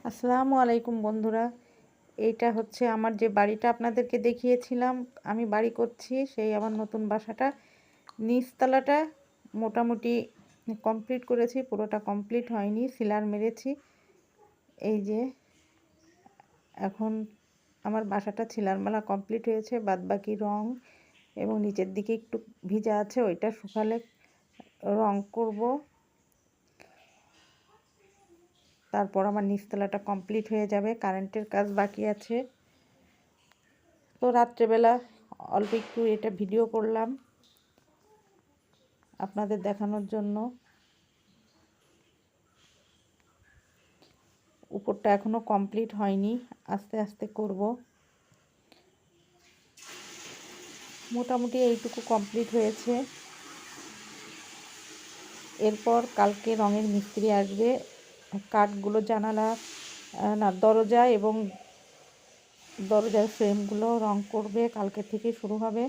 আসসালামু আলাইকুম বন্ধুরা। এইটা হচ্ছে আমার যে বাড়িটা আপনাদেরকে দেখিয়েছিলাম, আমি বাড়ি করছি সেই আমার নতুন বাসাটা। নিচতলাটা মোটামুটি কমপ্লিট করেছি, পুরোটা কমপ্লিট হয়নি, সিলার মেরেছি। এই যে এখন আমার বাসাটা সিলার মারা কমপ্লিট হয়েছে, বাদবাকি রং এবং নিচের দিকে একটু ভিজা আছে, ওইটা শুকালে রং করব। তারপর আমার নিচতলাটা কমপ্লিট হয়ে যাবে, কারেন্টের কাজ বাকি আছে। তো রাত্রেবেলা অল্প একটু এটা ভিডিও করলাম আপনাদের দেখানোর জন্য। উপরটা এখনো কমপ্লিট হয়নি, আস্তে আস্তে করব। মোটামুটি এইটুকু কমপ্লিট হয়েছে। এরপর কালকে রঙের মিস্ত্রি আসবে, কাঠগুলো জানালা না দরজা এবং দরজার ফ্রেমগুলো রং করবে, কালকে থেকে শুরু হবে।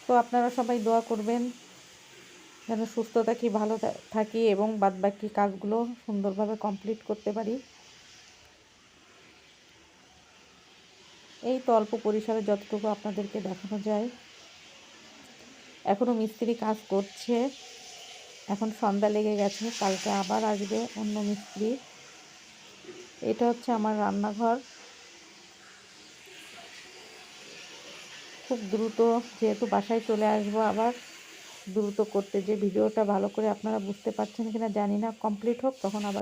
তো আপনারা সবাই দোয়া করবেন যেন সুস্থ থাকি, ভালো থাকি এবং বাদবাকি কাজগুলো সুন্দরভাবে কমপ্লিট করতে পারি। এই তো অল্প পরিসরে যতটুকু আপনাদেরকে দেখানো যায়। এখনও মিস্ত্রি কাজ করছে, এখন সন্ধ্যা লেগে গেছে, কালকে আবার আসবে অন্য মিস্ত্রি। এটা হচ্ছে আমার রান্নাঘর। খুব দ্রুত যেহেতু বাসায় চলে আসবো, আবার দ্রুত করতে যে ভিডিওটা ভালো করে আপনারা বুঝতে পারছেন কিনা জানি না, কমপ্লিট হোক তখন আবার